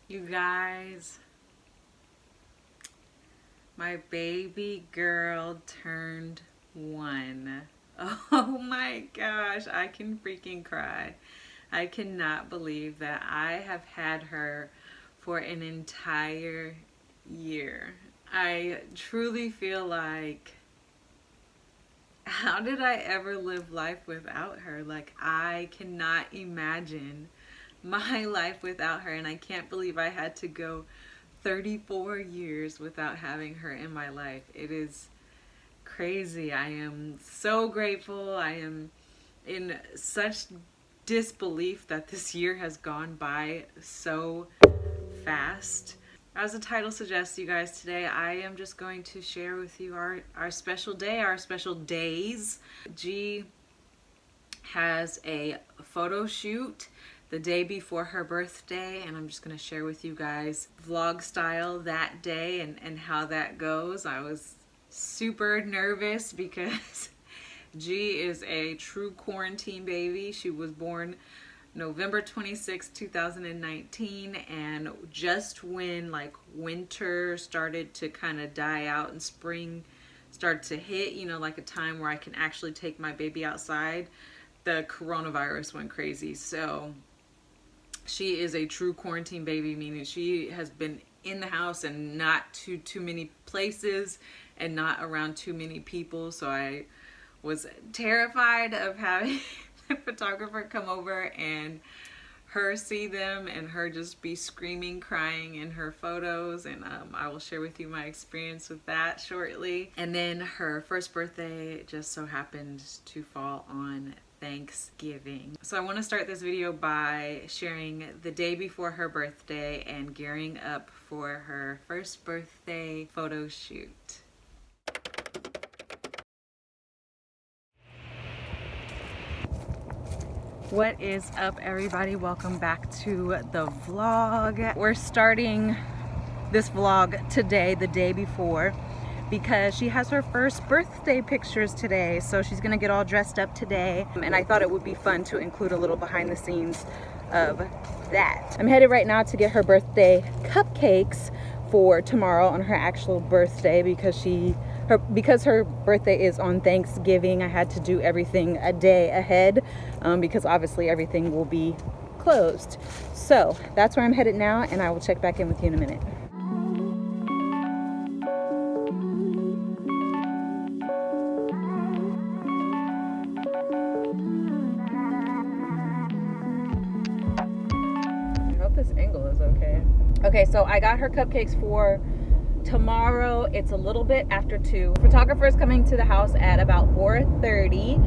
You guys, my baby girl turned 1. Oh my gosh, I can freaking cry. I cannot believe that I have had her for an entire year. I truly feel like, how did I ever live life without her? Like, I cannot imagine my life without her, and I can't believe I had to go 34 years without having her in my life. It is crazy. I am so grateful. I am in such disbelief that this year has gone by so fast. As the title suggests, you guys, today I am just going to share with you our special day, our special days. G has a photo shoot the day before her birthday, and I'm just going to share with you guys vlog style that day and how that goes. I was super nervous because G is a true quarantine baby. She was born November 26, 2019, and just when like winter started to kind of die out and spring started to hit, you know, like a time where I can actually take my baby outside, the coronavirus went crazy. So she is a true quarantine baby, meaning she has been in the house and not to too many places and not around too many people. So I was terrified of having the photographer come over and her see them and her just be screaming, crying in her photos. And I will share with you my experience with that shortly. And then her first birthday just so happened to fall on Thanksgiving. So I want to start this video by sharing the day before her birthday and gearing up for her first birthday photo shoot. What is up, everybody? Welcome back to the vlog. We're starting this vlog today, the day before, because she has her first birthday pictures today. So she's gonna get all dressed up today, and I thought it would be fun to include a little behind the scenes of that. I'm headed right now to get her birthday cupcakes for tomorrow on her actual birthday, because her birthday is on Thanksgiving. I had to do everything a day ahead because obviously everything will be closed. So that's where I'm headed now, and I will check back in with you in a minute. I hope this angle is okay. Okay, so I got her cupcakes for tomorrow. It's a little bit after 2. Photographer is coming to the house at about 4:30.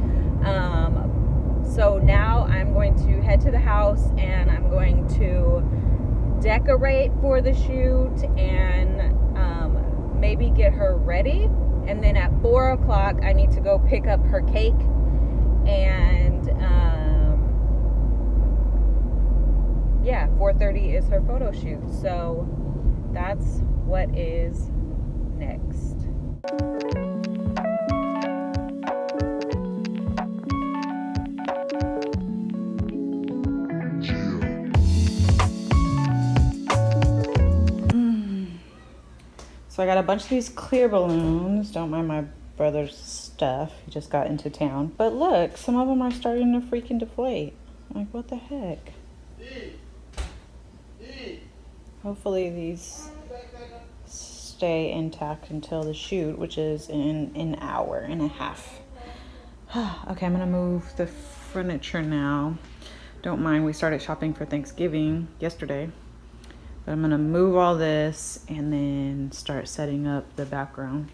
So now I'm going to head to the house and I'm going to decorate for the shoot and maybe get her ready. And then at 4 o'clock I need to go pick up her cake, and yeah, 4:30 is her photo shoot. So that's what is next. So I got a bunch of these clear balloons. Don't mind my brother's stuff. He just got into town. But look, some of them are starting to freaking deflate. Like, what the heck? Hopefully these stay intact until the shoot, which is in an hour and a half. Okay, I'm gonna move the furniture now. Don't mind, we started shopping for Thanksgiving yesterday. But I'm gonna move all this and then start setting up the background.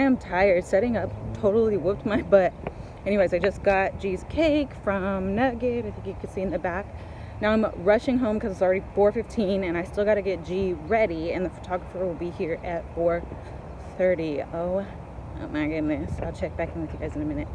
am tired. Setting up totally whooped my butt. Anyways, I just got G's cake from Nugget. I think you can see in the back. Now I'm rushing home because it's already 4:15 and I still got to get G ready, and the photographer will be here at 4:30. Oh my goodness. I'll check back in with you guys in a minute.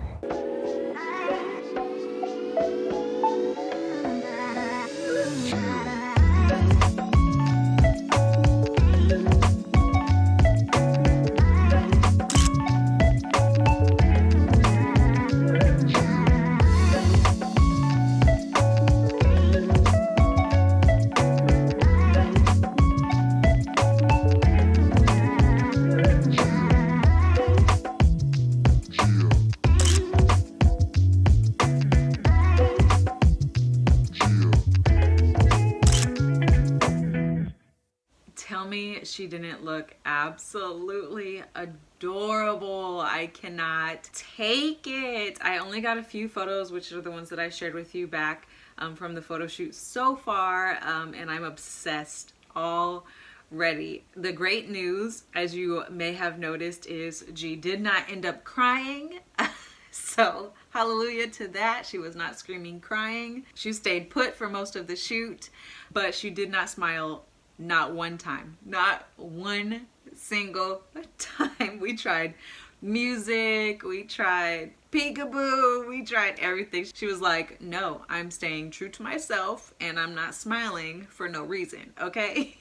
Tell me she didn't look absolutely adorable. I cannot take it. I only got a few photos, which are the ones that I shared with you back from the photo shoot so far, and I'm obsessed already. The great news, as you may have noticed, is G did not end up crying. So hallelujah to that. She was not screaming, crying. She stayed put for most of the shoot, but she did not smile. Not one time. Not one single time. We tried music, we tried peekaboo, we tried everything. She was like, no, I'm staying true to myself and I'm not smiling for no reason, okay?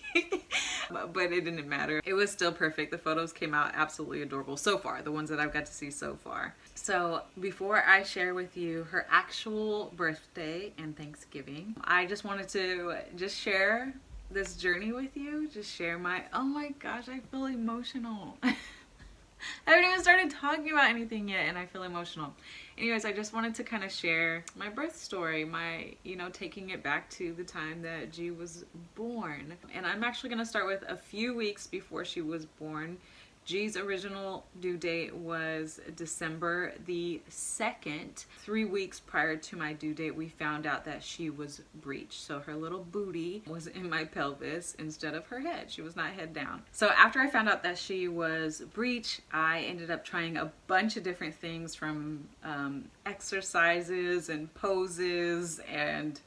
But it didn't matter. It was still perfect. The photos came out absolutely adorable so far, the ones that I've got to see so far. So before I share with you her actual birthday and Thanksgiving, I just wanted to just share this journey with you, just share my, oh my gosh, I feel emotional. I haven't even started talking about anything yet and I feel emotional. Anyways, I just wanted to kind of share my birth story, my, taking it back to the time that G was born. And I'm actually going to start with a few weeks before she was born. G's original due date was December the 2nd. 3 weeks prior to my due date, we found out that she was breached. So her little booty was in my pelvis instead of her head. She was not head down. So after I found out that she was breached, I ended up trying a bunch of different things, from exercises and poses and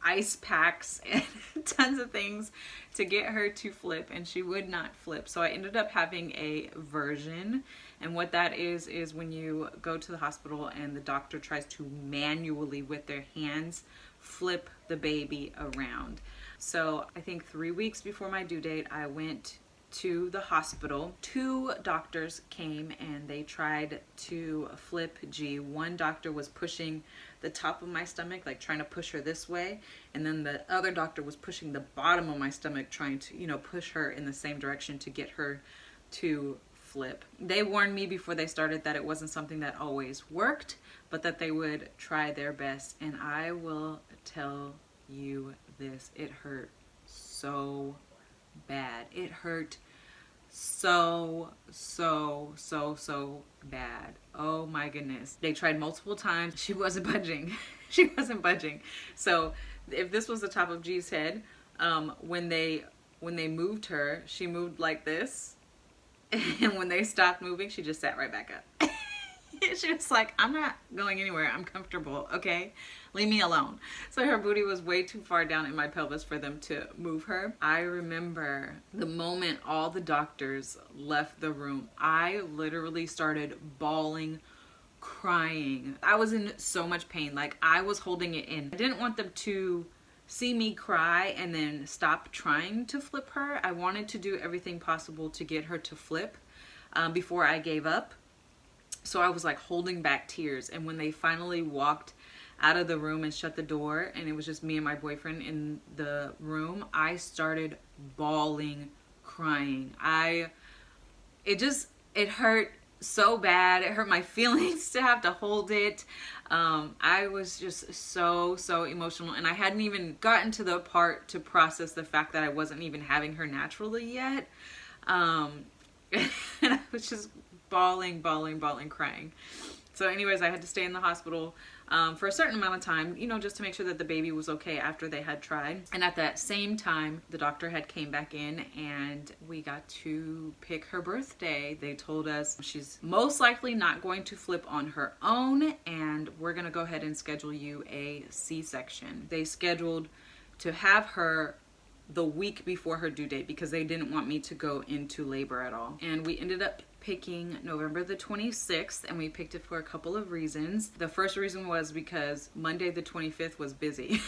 ice packs and tons of things to get her to flip, and she would not flip. So I ended up having a version, and what that is when you go to the hospital and the doctor tries to manually with their hands flip the baby around. So I think 3 weeks before my due date, I went to the hospital. 2 doctors came and they tried to flip G. One doctor was pushing the top of my stomach, like trying to push her this way, and then the other doctor was pushing the bottom of my stomach, trying to push her in the same direction to get her to flip. They warned me before they started that it wasn't something that always worked, but that they would try their best. And I will tell you this, it hurt so bad. It hurt so bad. Oh my goodness. They tried multiple times. She wasn't budging. She wasn't budging. So if this was the top of G's head, when they moved her, she moved like this. And when they stopped moving, she just sat right back up. She was like, I'm not going anywhere. I'm comfortable, okay? Leave me alone. So her booty was way too far down in my pelvis for them to move her. I remember the moment all the doctors left the room, I literally started bawling, crying. I was in so much pain. Like, I was holding it in. I didn't want them to see me cry and then stop trying to flip her. I wanted to do everything possible to get her to flip before I gave up. So I was like holding back tears. And when they finally walked out of the room and shut the door, and it was just me and my boyfriend in the room, I started bawling, crying. It hurt so bad. It hurt my feelings to have to hold it. I was just so emotional, and I hadn't even gotten to the part to process the fact that I wasn't even having her naturally yet. And I was just bawling, crying. So anyways, I had to stay in the hospital for a certain amount of time, you know, just to make sure that the baby was okay after they had tried. And at that same time, the doctor had came back in and we got to pick her birthday. They told us she's most likely not going to flip on her own, and we're going to go ahead and schedule you a C-section. They scheduled to have her the week before her due date because they didn't want me to go into labor at all. And we ended up picking November the 26th, and we picked it for a couple of reasons. The first reason was because Monday the 25th was busy.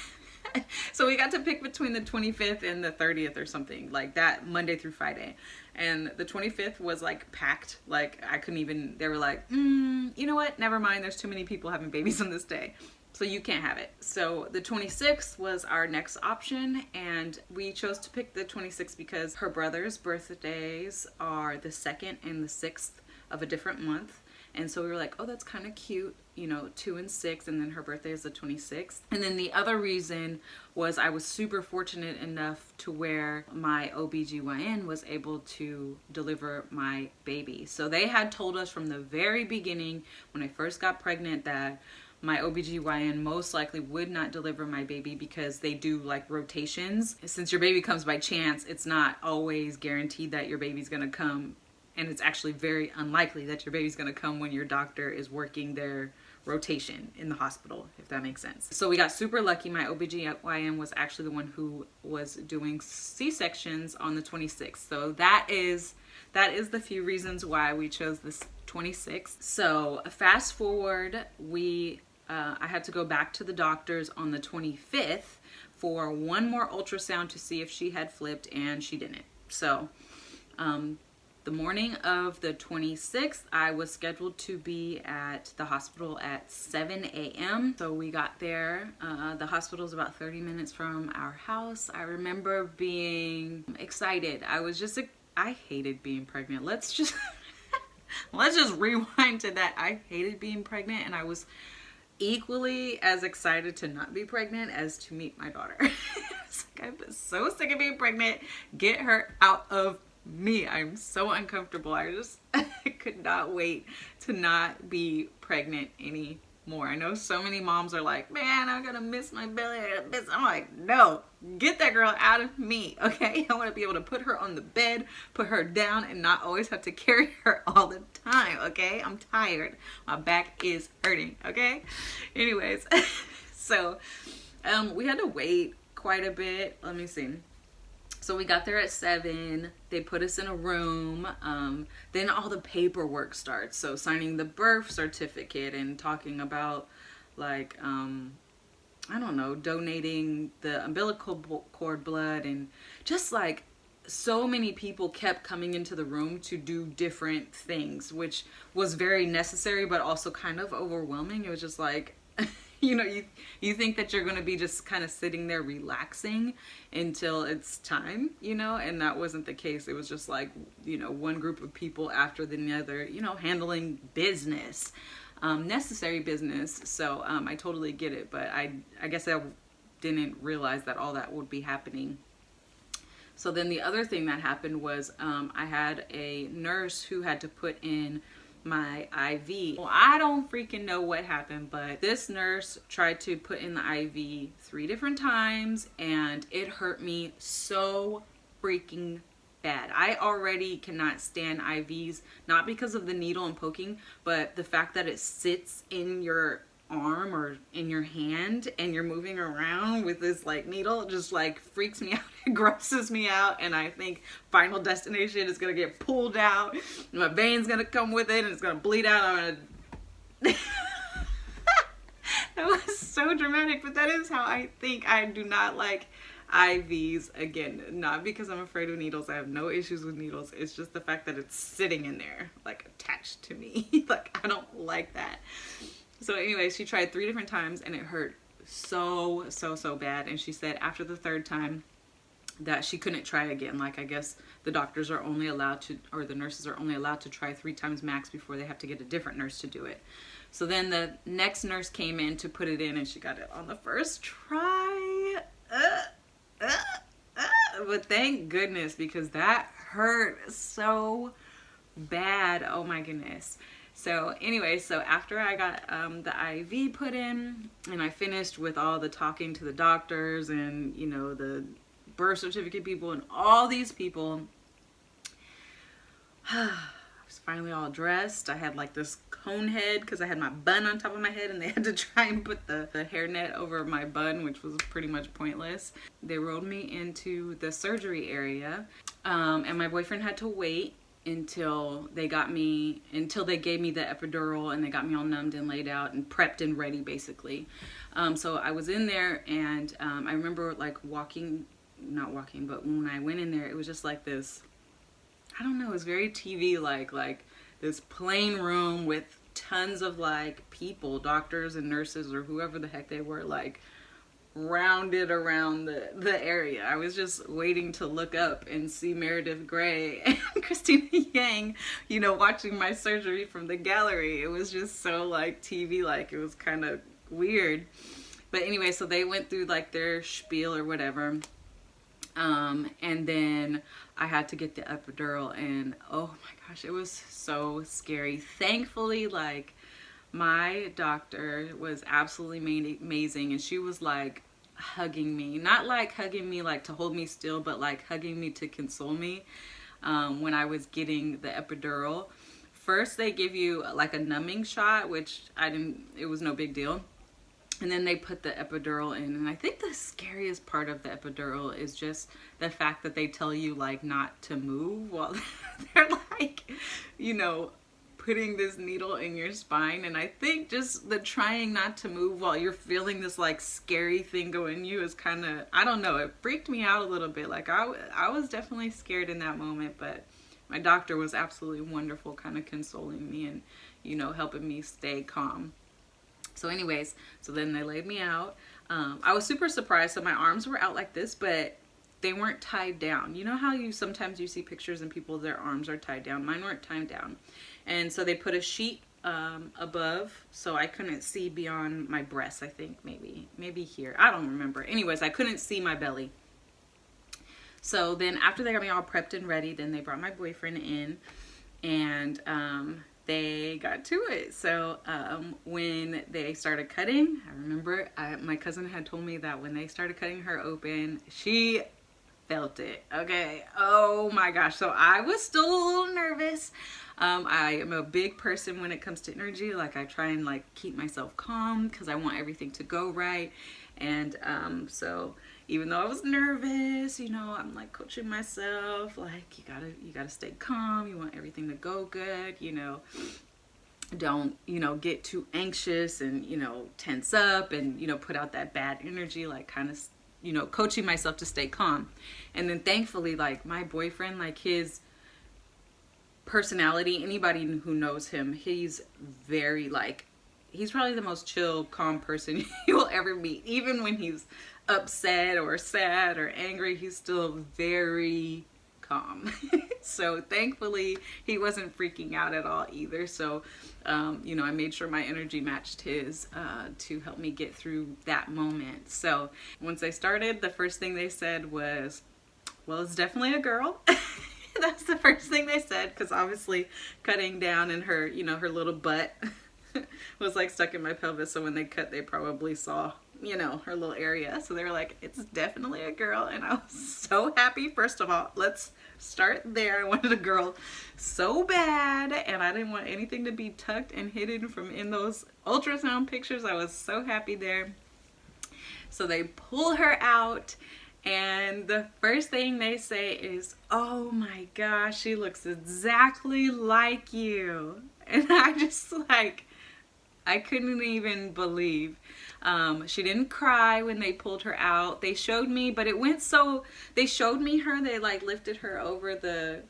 So we got to pick between the 25th and the 30th or something like that, Monday through Friday. And the 25th was like packed. Like I couldn't even, they were like, you know what? Never mind. There's too many people having babies on this day. So you can't have it. So the 26th was our next option, and we chose to pick the 26th because her brother's birthdays are the 2nd and the 6th of a different month. And so we were like, oh, that's kind of cute, you know, 2 and 6, and then her birthday is the 26th. And then the other reason was I was super fortunate enough to where my OBGYN was able to deliver my baby. So they had told us from the very beginning when I first got pregnant that my OBGYN most likely would not deliver my baby because they do like rotations. Since your baby comes by chance, it's not always guaranteed that your baby's gonna come, and it's actually very unlikely that your baby's gonna come when your doctor is working their rotation in the hospital, if that makes sense. So we got super lucky. My OBGYN was actually the one who was doing C-sections on the 26th. So that is the few reasons why we chose this 26th. So fast forward, I had to go back to the doctor's on the 25th for one more ultrasound to see if she had flipped, and she didn't. So the morning of the 26th, I was scheduled to be at the hospital at 7 a.m. So we got there. The hospital is about 30 minutes from our house. I remember being excited. I hated being pregnant. Let's just rewind to that. I hated being pregnant, and I was equally as excited to not be pregnant as to meet my daughter. It's like, I'm so sick of being pregnant. Get her out of me. I'm so uncomfortable. I could not wait to not be pregnant anymore. I know so many moms are like, man, I'm gonna miss my belly. I'm like, no, get that girl out of me, okay? I want to be able to put her on the bed, put her down, and not always have to carry her all the time, okay? I'm tired. My back is hurting, okay? Anyways, so we had to wait quite a bit. Let me see. So we got there at 7. They put us in a room. Then all the paperwork starts. So signing the birth certificate and talking about like, I don't know, donating the umbilical cord blood, and just like so many people kept coming into the room to do different things, which was very necessary, but also kind of overwhelming. It was just like, you know, you think that you're going to be just kind of sitting there relaxing until it's time, you know, and that wasn't the case. It was just like, you know, one group of people after the other, you know, handling business, necessary business. So I totally get it, but I guess I didn't realize that all that would be happening. So then the other thing that happened was I had a nurse who had to put in my IV. Well, I don't freaking know what happened, but this nurse tried to put in the IV 3 different times, and it hurt me so freaking bad. I already cannot stand IVs, not because of the needle and poking, but the fact that it sits in your arm or in your hand and you're moving around with this like needle just like freaks me out. It grosses me out, and I think Final Destination is gonna get pulled out, and my veins gonna come with it, and it's gonna bleed out. That was so dramatic, but that is how I think. I do not like IVs, again, not because I'm afraid of needles. I have no issues with needles. It's just the fact that it's sitting in there like attached to me. Like, I don't like that. So anyway, she tried 3 different times, and it hurt so bad. And she said after the 3rd time that she couldn't try again. Like, I guess the doctors are only allowed to, or the nurses are only allowed to try 3 times max before they have to get a different nurse to do it. So then the next nurse came in to put it in, and she got it on the first try. But thank goodness, because that hurt so bad. Oh my goodness. So anyway, so after I got the IV put in and I finished with all the talking to the doctors and, you know, the birth certificate people and all these people, I was finally all dressed. I had like this cone head because I had my bun on top of my head and they had to try and put the hairnet over my bun, which was pretty much pointless. They rolled me into the surgery area, and my boyfriend had to wait until they gave me the epidural and they got me all numbed and laid out and prepped and ready basically. So I was in there and I remember like not walking, but when I went in there, it was just like this, I don't know, it was very TV like this plain room with tons of like people, doctors and nurses or whoever the heck they were, like rounded around the area. I was just waiting to look up and see Meredith Grey and Christina Yang, you know, watching my surgery from the gallery. It was just so like TV, like it was kind of weird. But anyway, so they went through like their spiel or whatever. And then I had to get the epidural and oh my gosh, it was so scary. Thankfully, like my doctor was absolutely amazing and she was like hugging me, not like hugging me like to hold me still, but like hugging me to console me when I was getting the epidural. First they give you like a numbing shot, which it was no big deal. And then they put the epidural in. And I think the scariest part of the epidural is just the fact that they tell you like not to move while they're like, you know, putting this needle in your spine. And I think just the trying not to move while you're feeling this like scary thing go in you is kind of, I don't know, it freaked me out a little bit. Like I was definitely scared in that moment, but my doctor was absolutely wonderful, kind of consoling me and, you know, helping me stay calm. So anyways, so then they laid me out. I was super surprised. So my arms were out like this, but they weren't tied down. You know how sometimes you see pictures and people, their arms are tied down. Mine weren't tied down. And so they put a sheet above, so I couldn't see beyond my breasts, I think, maybe here. I don't remember. Anyways, I couldn't see my belly. So then after they got me all prepped and ready, then they brought my boyfriend in and they got to it. So when they started cutting, I remember my cousin had told me that when they started cutting her open, she felt it. Okay. Oh my gosh. So I was still a little nervous. I am a big person when it comes to energy. Like I try and like keep myself calm because I want everything to go right. And so even though I was nervous, you know, I'm like coaching myself, like you gotta stay calm. You want everything to go good, you know, don't, you know, get too anxious and, you know, tense up and, you know, put out that bad energy, like kind of, you know, coaching myself to stay calm. And then thankfully, like my boyfriend, like his personality, anybody who knows him, he's very like, he's probably the most chill, calm person you will ever meet. Even when he's upset or sad or angry, he's still very calm. So thankfully he wasn't freaking out at all either. So you know, I made sure my energy matched his to help me get through that moment. So once I started, the first thing they said was, well, it's definitely a girl. That's the first thing they said, because obviously cutting down and her, you know, her little butt was like stuck in my pelvis. So when they cut, they probably saw, you know, her little area. So they were like, it's definitely a girl. And I was so happy. First of all, let's start there. I wanted a girl so bad, and I didn't want anything to be tucked and hidden from in those ultrasound pictures. I was so happy there. So they pull her out, and the first thing they say is, oh my gosh, she looks exactly like you. And I just like, I couldn't even believe. She didn't cry when they pulled her out. They showed me, but it went so, they showed me her, they like lifted her over the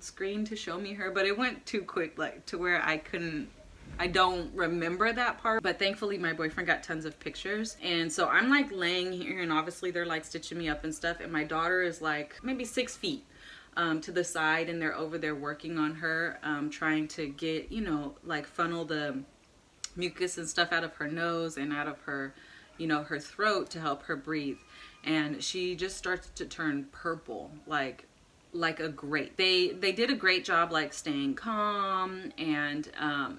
screen to show me her, but it went too quick, like to where I don't remember that part. But thankfully my boyfriend got tons of pictures. And so I'm like laying here, and obviously they're like stitching me up and stuff. And my daughter is like maybe 6 feet to the side, and they're over there working on her, trying to get, you know, like funnel the mucus and stuff out of her nose and out of her, you know, her throat to help her breathe. And she just starts to turn purple, like like a great, they did a great job like staying calm, and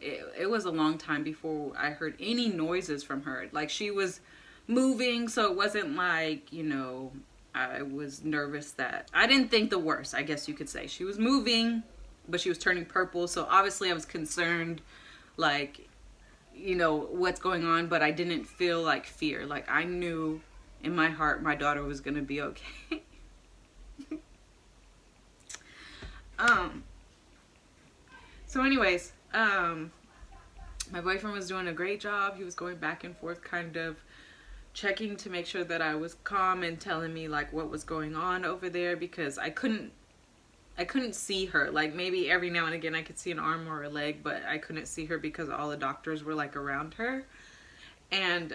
it was a long time before I heard any noises from her. Like she was moving, so it wasn't like, you know, I was nervous that, I didn't think the worst, I guess you could say. She was moving, but she was turning purple, so obviously I was concerned, like, you know, what's going on, but I didn't feel like fear. Like I knew in my heart my daughter was gonna be okay. So anyways, my boyfriend was doing a great job. He was going back and forth, kind of checking to make sure that I was calm and telling me like what was going on over there, because I couldn't see her. Like maybe every now and again I could see an arm or a leg, but I couldn't see her because all the doctors were like around her. And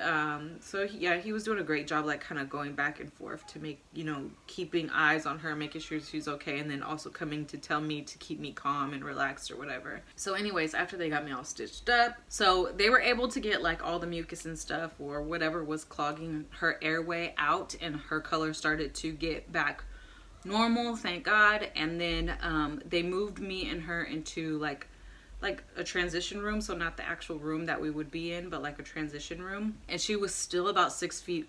so yeah, he was doing a great job, like kind of going back and forth to make, you know, keeping eyes on her, making sure she's okay, and then also coming to tell me to keep me calm and relaxed or whatever. So anyways, after they got me all stitched up, so they were able to get like all the mucus and stuff or whatever was clogging her airway out, and her color started to get back normal, thank God. And then they moved me and her into like a transition room, so not the actual room that we would be in, but like a transition room. And she was still about 6 feet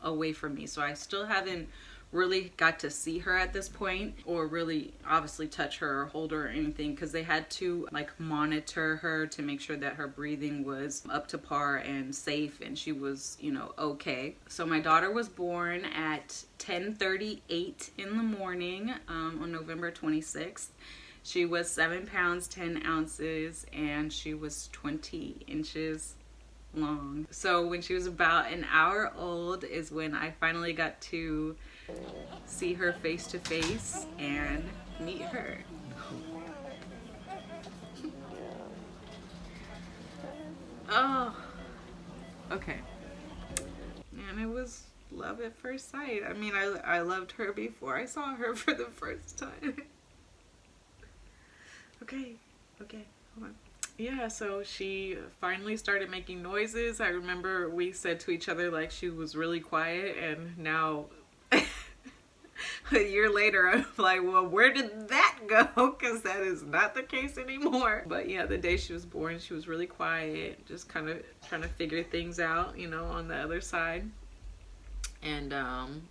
away from me, so I still haven't really got to see her at this point, or really obviously touch her or hold her or anything, because they had to like monitor her to make sure that her breathing was up to par and safe, and she was, you know, okay. So my daughter was born at 10:38 in the morning on November 26th. She was 7 pounds 10 ounces, and she was 20 inches long. So when she was about an hour old is when I finally got to see her face to face and meet her. Oh, okay. And it was love at first sight. I mean, I loved her before I saw her for the first time. Okay, hold on. Yeah, so she finally started making noises. I remember we said to each other like she was really quiet, and now a year later I'm like, well, where did that go? Because that is not the case anymore. But yeah, the day she was born, she was really quiet, just kind of trying to figure things out, you know, on the other side. And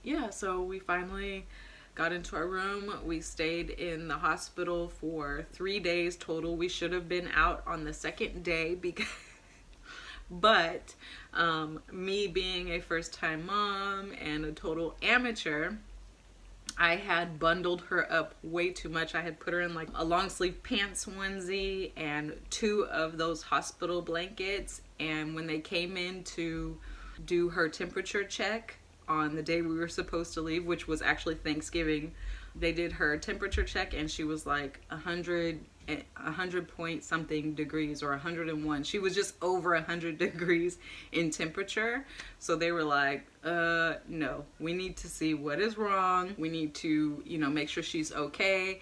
yeah, so we finally got into our room. We stayed in the hospital for 3 days total. We should have been out on the second day because but me being a first-time mom and a total amateur, I had bundled her up way too much. I had put her in like a long sleeve pants onesie and 2 of those hospital blankets, and when they came in to do her temperature check on the day we were supposed to leave, which was actually Thanksgiving, they did her temperature check and she was like 100 point something degrees, or 101. She was just over 100 degrees in temperature. So they were like, no, we need to see what is wrong. We need to, you know, make sure she's okay.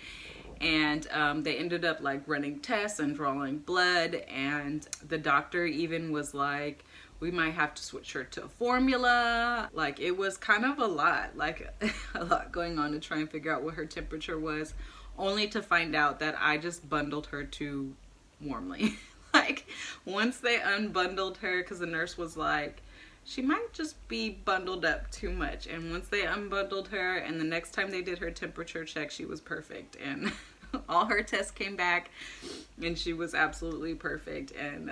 And they ended up like running tests and drawing blood, and the doctor even was like, we might have to switch her to formula. Like it was kind of a lot, like a lot going on to try and figure out what her temperature was, only to find out that I just bundled her too warmly. Like once they unbundled her, because the nurse was like, she might just be bundled up too much. And once they unbundled her, and the next time they did her temperature check, she was perfect. And all her tests came back and she was absolutely perfect. And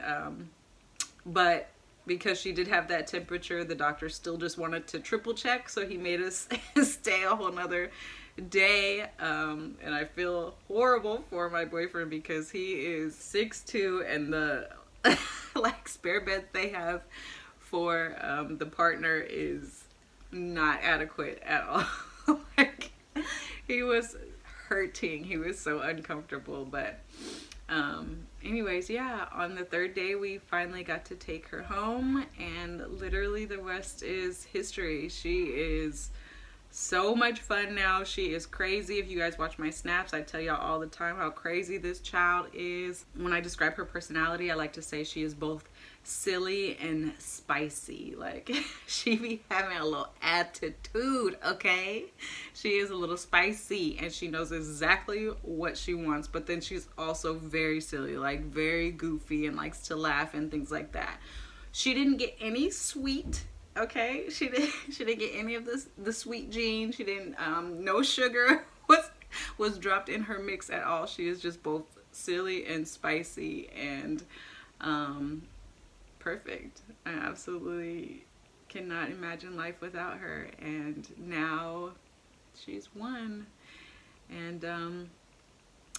but because she did have that temperature, the doctor still just wanted to triple check, so he made us stay a whole nother day. And I feel horrible for my boyfriend because he is 6'2", and the like spare bed they have for the partner is not adequate at all. Like he was hurting, he was so uncomfortable. But anyways, yeah, on the 3rd day we finally got to take her home, and literally the rest is history. She is so much fun now. She is crazy. If you guys watch my snaps, I tell y'all all the time how crazy this child is. When I describe her personality, I like to say she is both silly and spicy. Like, she be having a little attitude, okay? She is a little spicy and she knows exactly what she wants, but then she's also very silly, like very goofy, and likes to laugh and things like that. She didn't get any sweet, okay? She didn't get any of the sweet gene. She didn't no sugar was dropped in her mix at all. She is just both silly and spicy and perfect. I absolutely cannot imagine life without her, and now she's one. And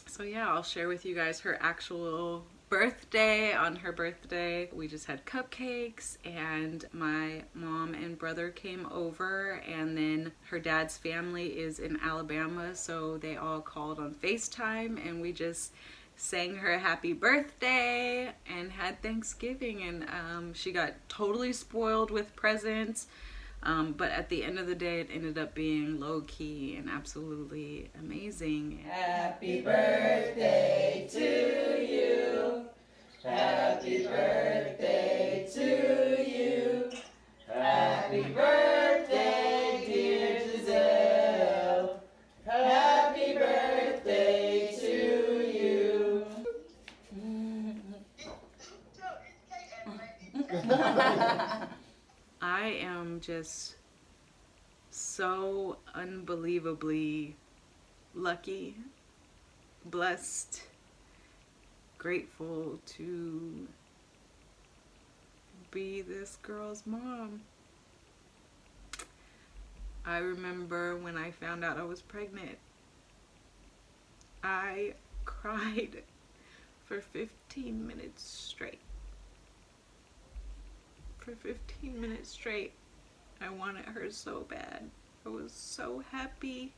so yeah, I'll share with you guys her actual birthday. On her birthday, we just had cupcakes, and my mom and brother came over, and then her dad's family is in Alabama, so they all called on FaceTime, and we just sang her happy birthday and had Thanksgiving. And she got totally spoiled with presents, but at the end of the day, it ended up being low-key and absolutely amazing. Happy birthday to you. Happy birthday to you. Happy birthday, dear Giselle. Happy birthday to you. I am just so unbelievably lucky, blessed, grateful to be this girl's mom. I remember when I found out I was pregnant, I cried for 15 minutes straight. For 15 minutes straight. I wanted her so bad. I was so happy.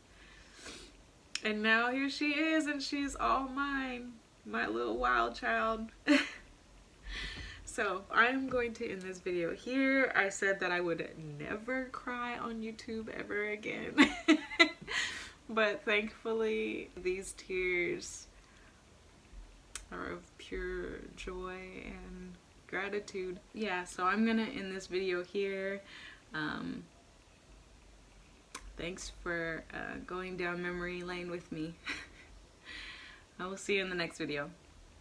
And now here she is, and she's all mine. My little wild child. So I'm going to end this video here. I said that I would never cry on YouTube ever again. But thankfully, these tears are of pure joy and gratitude. Yeah, so I'm gonna end this video here. Thanks for going down memory lane with me. I will see you in the next video.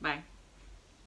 Bye.